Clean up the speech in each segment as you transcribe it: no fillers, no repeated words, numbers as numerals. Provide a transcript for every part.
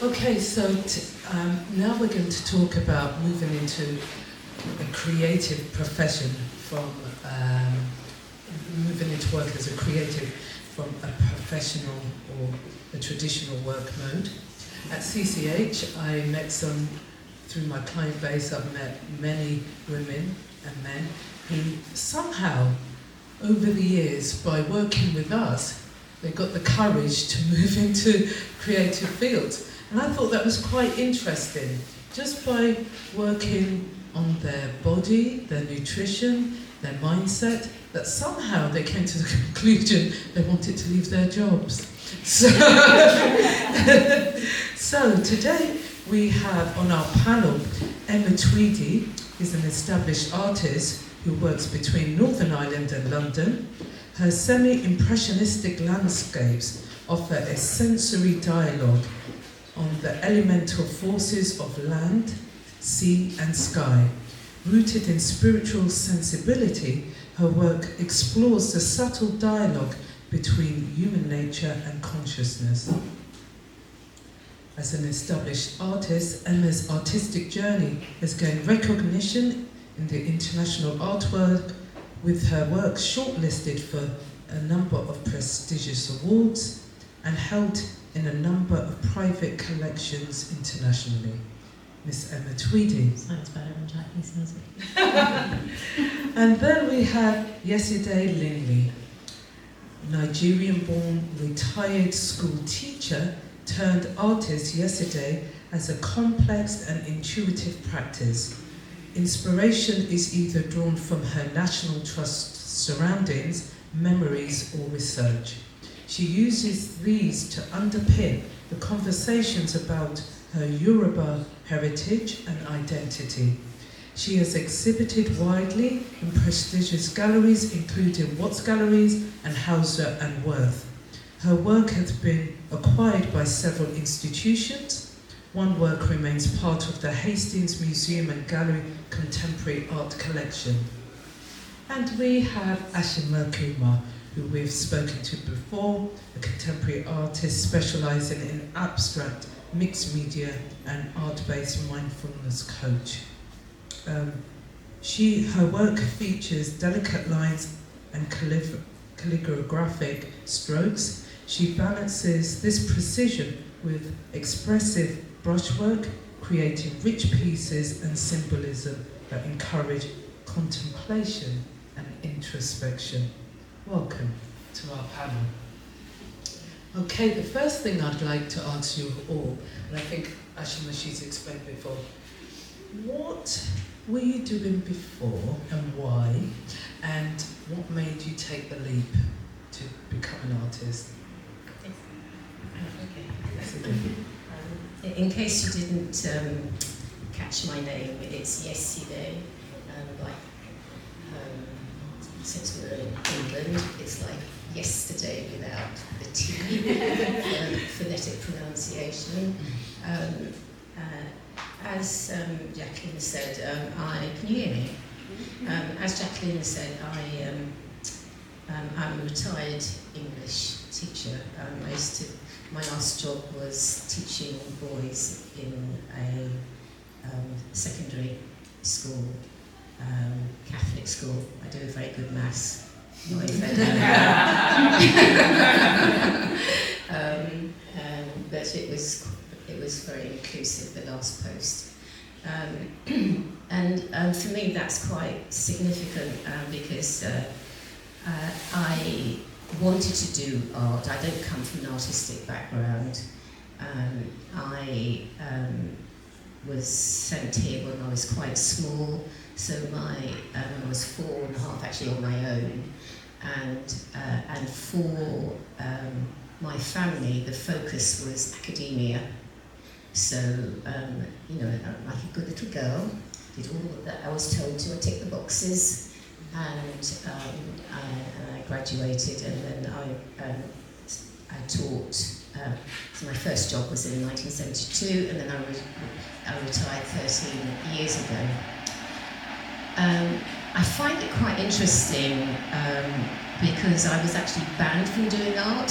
Okay, so now we're going to talk about moving into a creative profession from moving into work as a creative from a professional or a traditional work mode. At CCH, I met through my client base, I've met many women and men who somehow, over the years, by working with us, they got the courage to move into creative fields. And I thought that was quite interesting. Just by working on their body, their nutrition, their mindset, that somehow they came to the conclusion they wanted to leave their jobs. So, so today we have on our panel Emma Tweedie, who's an established artist who works between Northern Ireland and London. Her semi-impressionistic landscapes offer a sensory dialogue on the elemental forces of land, sea and sky. Rooted in spiritual sensibility, her work explores the subtle dialogue between human nature and consciousness. As an established artist, Emma's artistic journey has gained recognition in the international artwork, with her work shortlisted for a number of prestigious awards and held in a number of private collections internationally. Miss Emma Tweedie. Sounds better than Jackie's music. And then we have Yeside Linney, Nigerian-born retired school teacher turned artist. Yeside as a complex and intuitive practice. Inspiration is either drawn from her National Trust surroundings, memories or research. She uses these to underpin the conversations about her Yoruba heritage and identity. She has exhibited widely in prestigious galleries, including Watts Galleries and Hauser and Worth. Her work has been acquired by several institutions. One work remains part of the Hastings Museum and Gallery Contemporary Art Collection. And we have Ashima Kumar, who we've spoken to before, a contemporary artist specialising in abstract, mixed media and art-based mindfulness coach. Her work features delicate lines and calligraphic strokes. She balances this precision with expressive brushwork, creating rich pieces and symbolism that encourage contemplation and introspection. Welcome to our panel. Okay, the first thing I'd like to ask you all, and I think Ashima, she's explained before, what were you doing before and why, and what made you take the leap to become an artist? Okay. In case you didn't catch my name, it's Yeside. Since we're in England, it's like yesterday without the T, phonetic pronunciation. As Jacqueline said, can you hear me? As Jacqueline said, I'm a retired English teacher. My last job was teaching boys in a secondary school. Catholic school. I do a very good maths. But it was very inclusive, the last post. And for me that's quite significant because I wanted to do art. I don't come from an artistic background. I was sent here when I was quite small. So I was 4.5 actually on my own, and for my family the focus was academia. So like a good little girl, did all that I was told to. I ticked the boxes, and I graduated, and then I taught. So my first job was in 1972, and then I retired 13 years ago. I find it quite interesting because I was actually banned from doing art.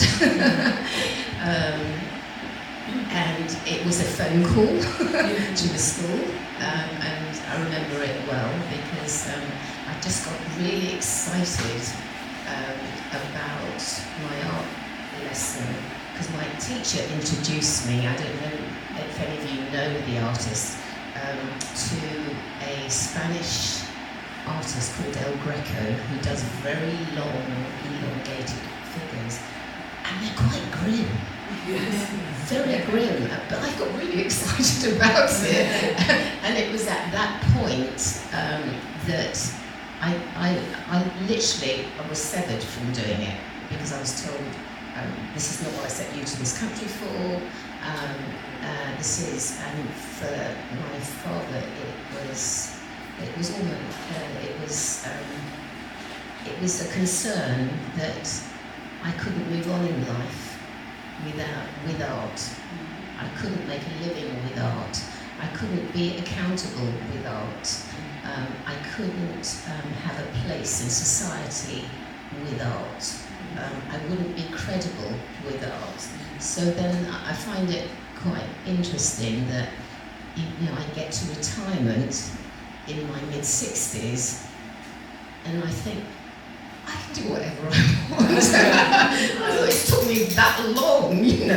and it was a phone call to the school, and I remember it well because I just got really excited about my art lesson because my teacher introduced me, I don't know if any of you know the artist, to a Spanish artist called El Greco who does very long, elongated figures, and they're quite grim. Yes. Very grim, but I got really excited about it. And it was at that point that I literally was severed from doing it because I was told, this is not what I set you to this country for. This is, and for my father, it was a concern that I couldn't move on in life with art. I couldn't make a living with art. I couldn't be accountable with art. I couldn't have a place in society with art. I wouldn't be credible with art. So then I find it quite interesting that I get to retirement in my mid-60s and I think I can do whatever I want. I thought it took me that long, and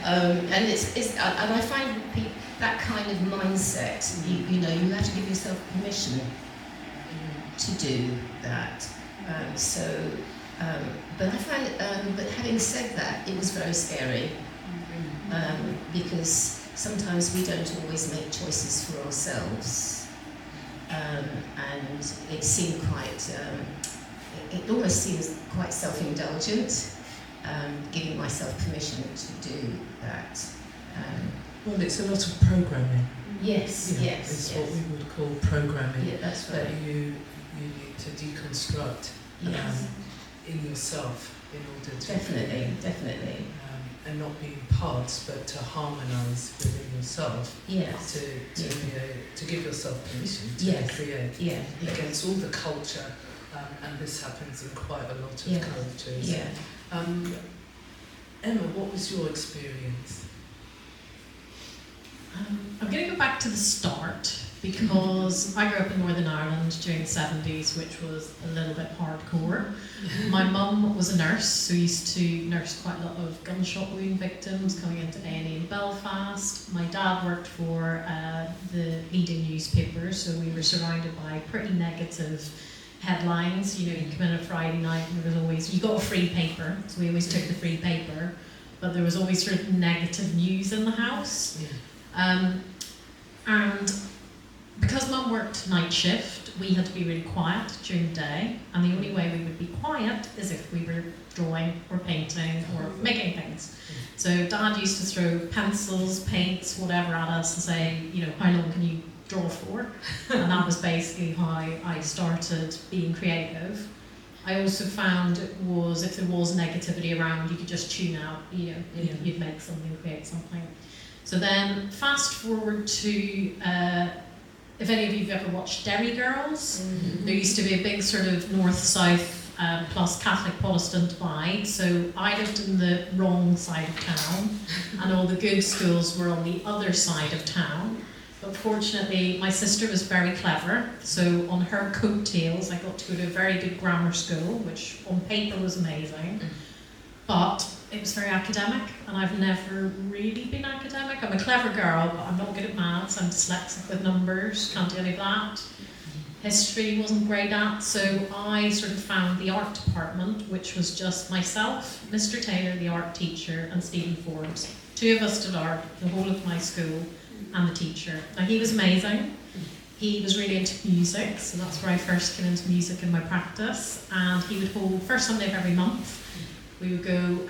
and I find that kind of mindset, you have to give yourself permission to do that. But I find, but having said that, it was very scary because sometimes we don't always make choices for ourselves, and it seemed quite. It almost seems quite self-indulgent, giving myself permission to do that. Well, it's a lot of programming. Yes, yes. It's what we would call programming. Yeah, that's right. That you need to deconstruct in yourself in order to... Definitely. And not be in parts, but to harmonise within yourself. Yes. To give yourself permission to create. Yeah. Against all the culture. And this happens in quite a lot of cultures. Yeah. Emma, what was your experience? I'm going to go back to the start because I grew up in Northern Ireland during the 70s, which was a little bit hardcore. My mum was a nurse, so used to nurse quite a lot of gunshot wound victims coming into A&E in Belfast. My dad worked for the leading newspaper, so we were surrounded by pretty negative headlines. You come in a Friday night and there was always, you got a free paper, so we always took the free paper, but there was always sort of negative news in the house. And because Mum worked night shift, we had to be really quiet during the day, and the only way we would be quiet is if we were drawing or painting or making things. So Dad used to throw pencils, paints, whatever at us and say, how long can you draw for? And that was basically how I started being creative. I also found it was, if there was negativity around, you could just tune out, you'd make something, create something. So then fast forward to, if any of you have ever watched Derry Girls, there used to be a big sort of north-south plus Catholic Protestant divide. So I lived in the wrong side of town and all the good schools were on the other side of town. But fortunately, my sister was very clever, so on her coattails, I got to go to a very good grammar school, which on paper was amazing, but it was very academic, and I've never really been academic. I'm a clever girl, but I'm not good at maths, I'm dyslexic with numbers, can't do any of that. History wasn't great at, so I sort of found the art department, which was just myself, Mr. Taylor, the art teacher, and Stephen Forbes. 2 of us did art, the whole of my school, and the teacher. Now he was amazing. He was really into music, so that's where I first came into music in my practice. And he would hold, first Sunday of every month, we would go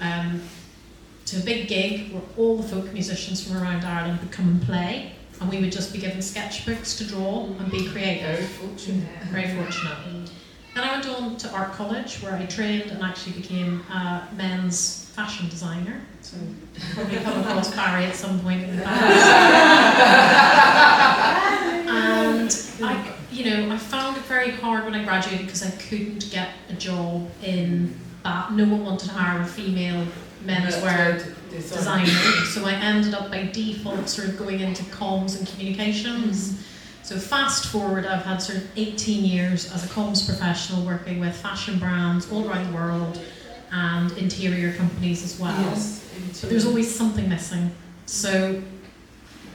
to a big gig where all the folk musicians from around Ireland would come and play, and we would just be given sketchbooks to draw and be creative. Very fortunate. Very fortunate. Then I went on to art college where I trained and actually became a men's fashion designer. So probably come across Barry at some point in the past. And I found it very hard when I graduated because I couldn't get a job in that that no one wanted to hire a female menswear designer, so I ended up by default sort of going into comms and communications. So fast forward, I've had sort of 18 years as a comms professional working with fashion brands all around the world and interior companies as well. Yes, but there's always something missing. So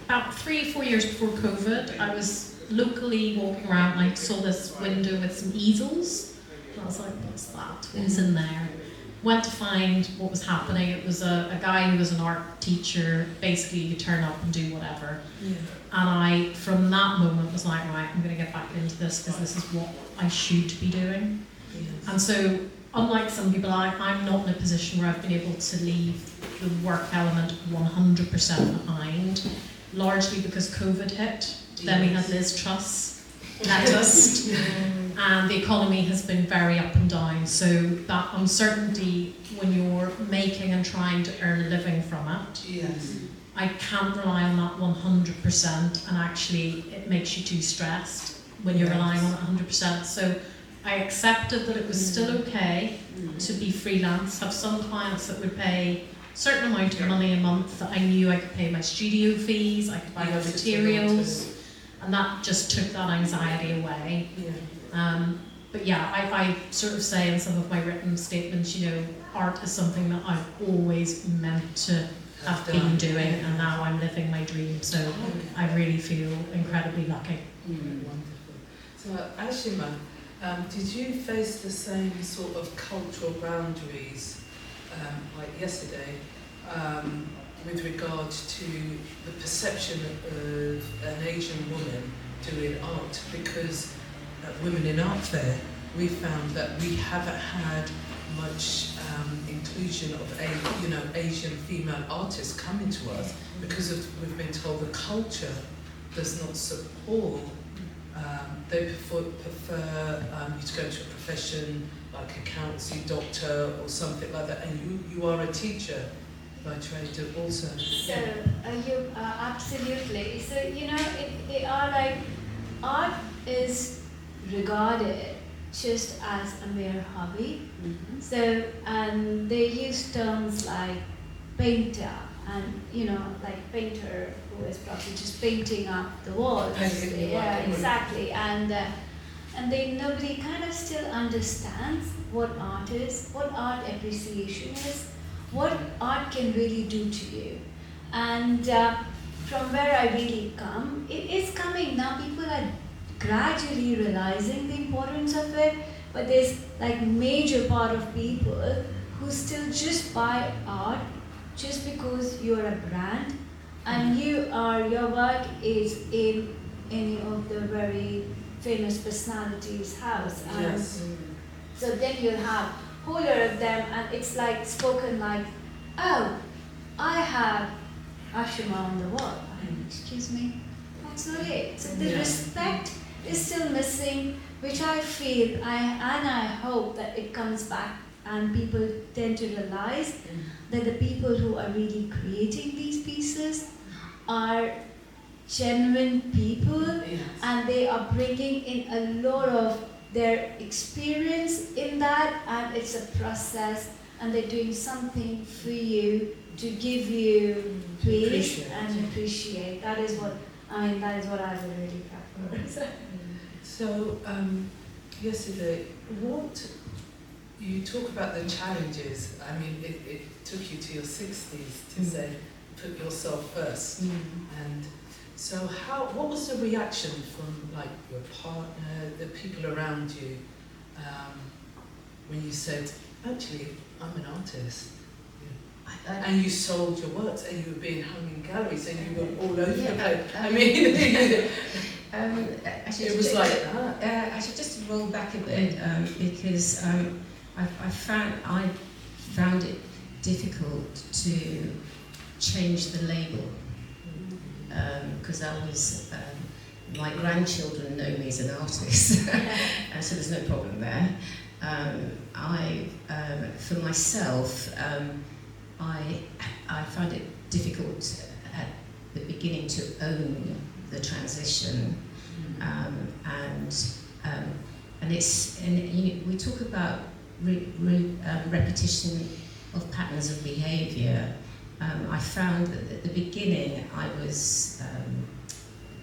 about 3-4 years before COVID, I was locally walking around and I saw this window with some easels. And I was like, what's that? What's in there? Went to find what was happening. It was a guy who was an art teacher. Basically, you turn up and do whatever. Yeah. And I, from that moment, was like, right, I'm going to get back into this because this is what I should be doing. Yes. And so, unlike some people, I'm not in a position where I've been able to leave the work element 100% behind, largely because COVID hit. Then we had Liz Truss, let us. And the economy has been very up and down, so that uncertainty when you're making and trying to earn a living from it, Yes. I can't rely on that 100%, and actually it makes you too stressed when you're relying on it 100%. So I accepted that it was still okay to be freelance, have some clients that would pay a certain amount of money a month that I knew I could pay my studio fees, I could buy my materials, and that just took that anxiety away. Yeah. But yeah, I sort of say in some of my written statements, you know, art is something that I've always meant to have been doing, and now I'm living my dream, so I really feel incredibly lucky. Wonderful. So Ashima, did you face the same sort of cultural boundaries like yesterday with regard to the perception of an Asian woman doing art? Because at womeninartfair, we found that we haven't had much inclusion of Asian female artists coming to us because we've been told the culture does not support. They prefer you to go into a profession like accountancy, doctor, or something like that. And you are a teacher by trade also. So you absolutely. So they are like art is regarded just as a mere hobby. So they use terms like painter and like painter who is probably just painting up the walls. Yeah, exactly. And nobody kind of still understands what art is, what art appreciation is, what art can really do to you. And from where I really come, it is coming now. People are gradually realizing the importance of it, but there's like major part of people who still just buy art just because you're a brand and your work is in any of the very famous personalities' house. Yes. So then you'll have whole lot of them, and it's like spoken like, oh, I have Ashima on the wall. Excuse me, that's not it. So the respect is still missing, which I feel, and I hope that it comes back and people tend to realize that the people who are really creating these pieces are genuine people, and they are bringing in a lot of their experience in that, and it's a process, and they're doing something for you to give you praise and appreciate. That is what I would really prefer. So, yesterday, you talk about the challenges. I mean, it took you to your 60s to say, put yourself first. And so what was the reaction from like your partner, the people around you, when you said, actually, I'm an artist? And you sold your works, and you were being hung in galleries, and you were all over the place. I mean, it was like that. I should just roll back a bit because I found it difficult to change the label because I was my grandchildren know me as an artist, and so there's no problem there. For myself, I found it difficult at the beginning to own the transition, and we talk about repetition of patterns of behaviour. I found that at the beginning I was,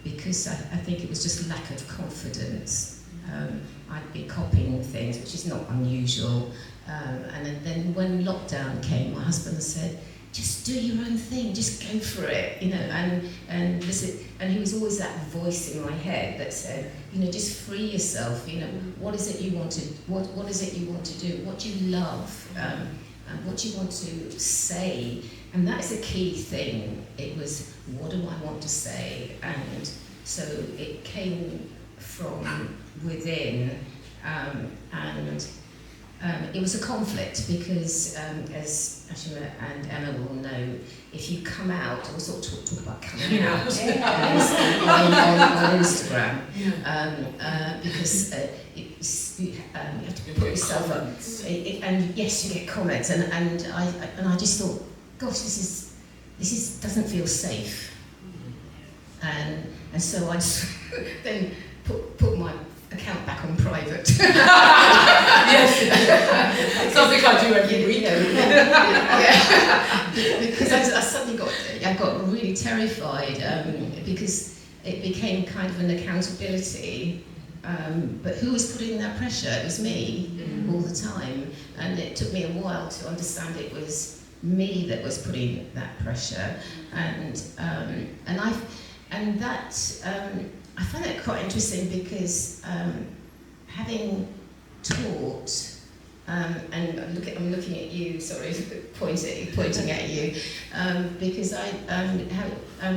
because I think it was just lack of confidence, I'd be copying things, which is not unusual. And then when lockdown came, my husband said, just do your own thing, just go for it, you know, and he was always that voice in my head that said, you know, just free yourself, you know, what is it you want to, what is it you want to do, what do you love, and what do you want to say, and that is a key thing. It was, what do I want to say? And so it came from within, and it was a conflict because, as Ashima and Emma will know, if you come out, we'll sort of talk about coming out on Instagram, because you have to put yourself up, and yes, you get comments, and I just thought, gosh, this doesn't feel safe, and so I just then put my account back on private. Yes, something I do every week. Because I suddenly got really terrified, because it became kind of an accountability. But who was putting that pressure? It was me all the time, and it took me a while to understand it was me that was putting that pressure, and I find it quite interesting because having taught, and I'm looking at you, sorry, pointing at you, because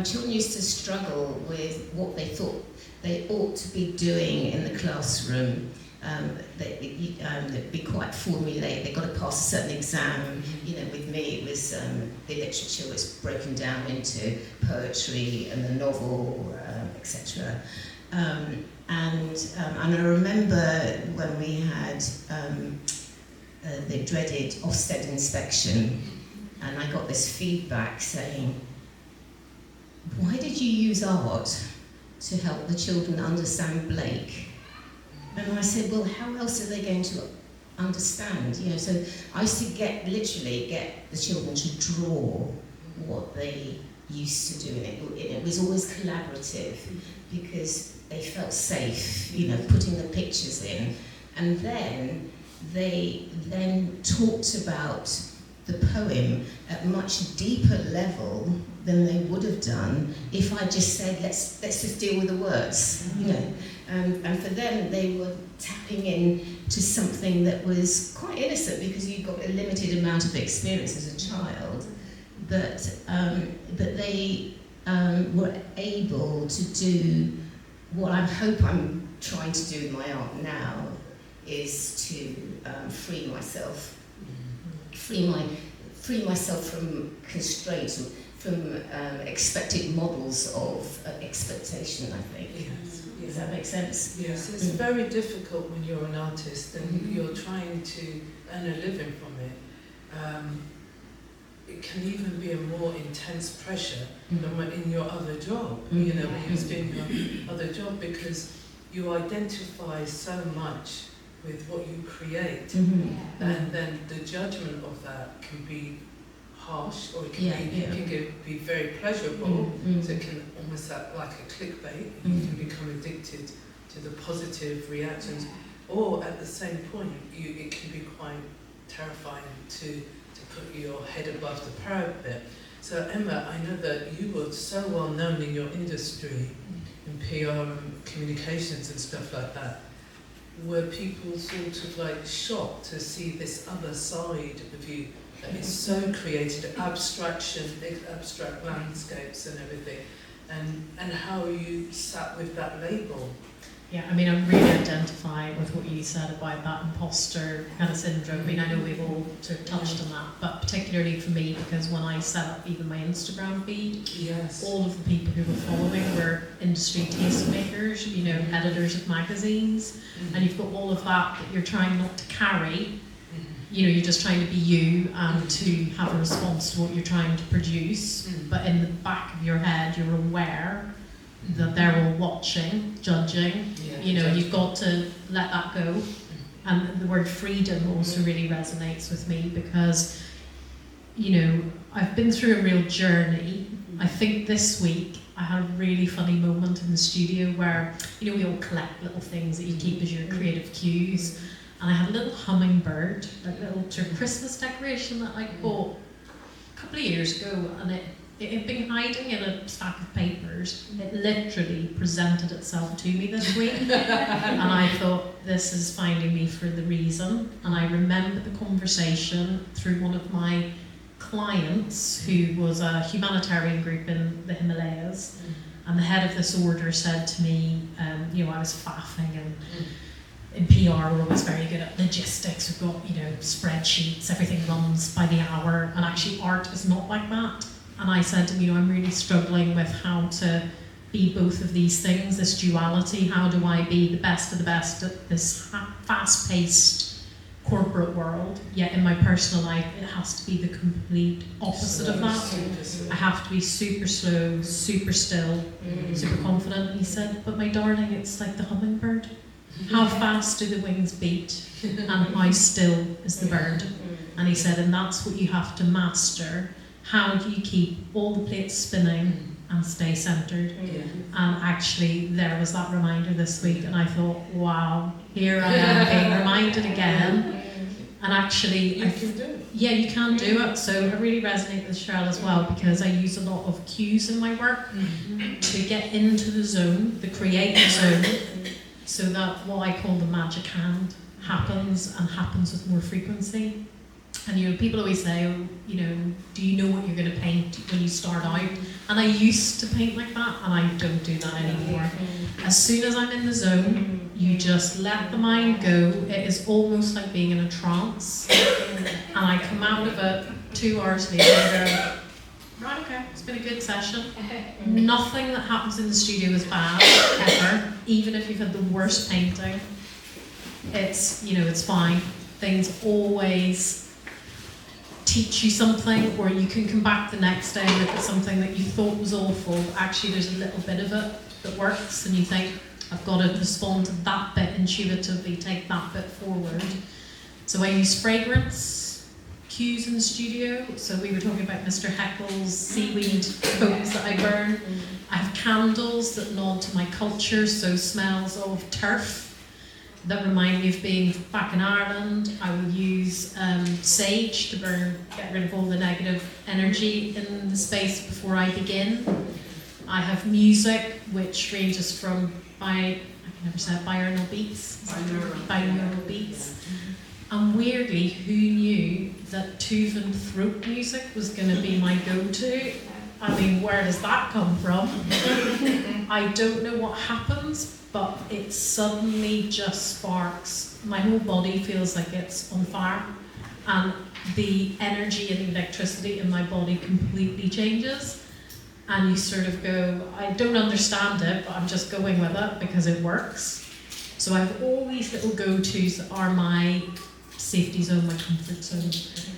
children used to struggle with what they thought they ought to be doing in the classroom. They'd be quite formulaic. They got to pass a certain exam. You know, with me, it was the literature was broken down into poetry and the novel, etc. And I remember when we had the dreaded Ofsted inspection, and I got this feedback saying, "Why did you use art to help the children understand Blake?" And I said, well, how else are they going to understand? You know, so I used to literally get the children to draw what they used to do, and it was always collaborative because they felt safe, you know, putting the pictures in. And then they talked about the poem at a much deeper level than they would have done if I just said, let's just deal with the words, you know. And for them, they were tapping in to something that was quite innocent because you've got a limited amount of experience as a child, but they were able to do what I hope I'm trying to do with my art now, is to free myself from constraints, from expected models of expectation, I think. Yes. Does that make sense? Yes, it's very difficult when you're an artist and you're trying to earn a living from it. It can even be a more intense pressure than in your other job, you know, when you're doing your other job, because you identify so much with what you create, and then the judgment of that can be harsh, or it can be very pleasurable, so it can almost act like a clickbait. You can become addicted to the positive reactions, or at the same point, it can be quite terrifying to put your head above the parapet. So Emma, I know that you were so well known in your industry, in PR and communications and stuff like that. Were people sort of like shocked to see this other side of you? That is so created, abstraction, big abstract landscapes and everything, and how you sat with that label. Yeah, I mean, I really identify with what you said about that imposter kind of syndrome. I mean, I know we've all sort of touched on that, but particularly for me, because when I set up even my Instagram feed, all of the people who were following were industry tastemakers, you know, editors of magazines, and you've got all of that you're trying not to carry. You know, you're just trying to be you and to have a response to what you're trying to produce, but in the back of your head, you're aware that they're all watching, judging, you know, you've got to let that go. And the word freedom also really resonates with me because, you know, I've been through a real journey. I think this week I had a really funny moment in the studio where, you know, we all collect little things that you keep as your creative cues. And I had a little hummingbird, like a little sort of Christmas decoration that I bought a couple of years ago, and it had been hiding in a stack of papers. It literally presented itself to me this week. And I thought, this is finding me for the reason. And I remember the conversation through one of my clients who was a humanitarian group in the Himalayas. And the head of this order said to me, you know, I was faffing, and in PR we're always very good at logistics. We've got, you know, spreadsheets, everything runs by the hour, and actually art is not like that. And I said to him, you know, I'm really struggling with how to be both of these things, this duality. How do I be the best of the best at this fast-paced corporate world, yet in my personal life it has to be the complete opposite of that. I have to be super slow, super still, super confident. And he said, but my darling, it's like the hummingbird. How fast do the wings beat, and how still is the bird? And he said, and that's what you have to master. How do you keep all the plates spinning and stay centered? And actually there was that reminder this week, and I thought, wow, here I am being reminded again. And actually, You can do it. yeah, you can do it. So I really resonate with Cheryl as well, because I use a lot of cues in my work to get into the zone, the creative zone, so that what I call the magic hand happens, and happens with more frequency. And you know, people always say, oh, you know, do you know what you're going to paint when you start out? And I used to paint like that, and I don't do that anymore. As soon as I'm in the zone, you just let the mind go. It is almost like being in a trance. And I come out of it 2 hours later and go, right, okay, it's been a good session. Nothing that happens in the studio is bad, ever. Even if you've had the worst painting, it's, you know, it's fine. Things always teach you something, or you can come back the next day and look at something that you thought was awful. Actually, there's a little bit of it that works, and you think, I've got to respond to that bit intuitively, take that bit forward. So I use fragrance cues in the studio. So we were talking about Mr. Heckle's seaweed cones that I burn. I have candles that nod to my culture, so smells of turf that remind me of being back in Ireland. I will use sage to get rid of all the negative energy in the space before I begin. I have music which ranges from binaural beats. And weirdly, who knew that Tuvan throat music was going to be my go-to? I mean, where does that come from? I don't know what happens, but it suddenly just sparks. My whole body feels like it's on fire, and the energy and electricity in my body completely changes. And you sort of go, I don't understand it, but I'm just going with it because it works. So I have all these little go-tos that are my safety zone, my comfort zone,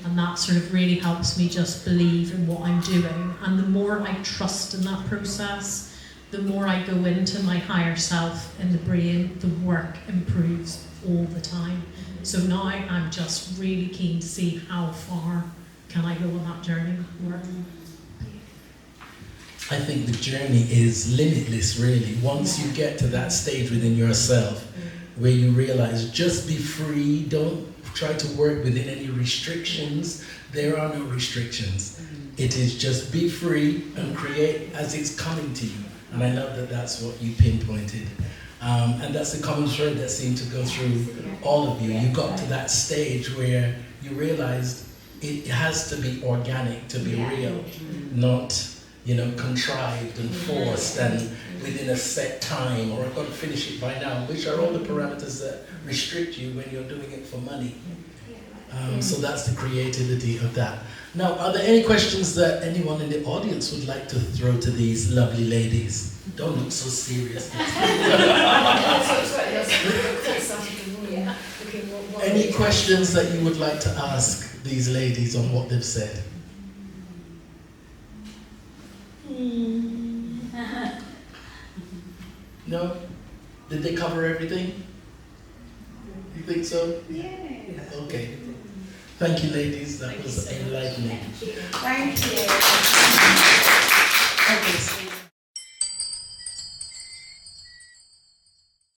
and that sort of really helps me just believe in what I'm doing. And the more I trust in that process, the more I go into my higher self in the brain, the work improves all the time. So now I'm just really keen to see how far can I go on that journey with work. I think the journey is limitless, really. Once you get to that stage within yourself where you realize, just be free, don't try to work within any restrictions. There are no restrictions. It is just be free and create as it's coming to you. And I love that that's what you pinpointed. And that's the common thread that seemed to go through all of you. You got to that stage where you realized it has to be organic to be real, not, you know, contrived and forced and within a set time, or I've got to finish it by now, which are all the parameters that restrict you when you're doing it for money. So that's the creativity of that. Now, are there any questions that anyone in the audience would like to throw to these lovely ladies? Don't look so serious. Any questions that you would like to ask these ladies on what they've said? No? Did they cover everything? You think so? Yeah. Okay. Thank you, ladies. That Thank you was so much. enlightening. Thank you. Okay, so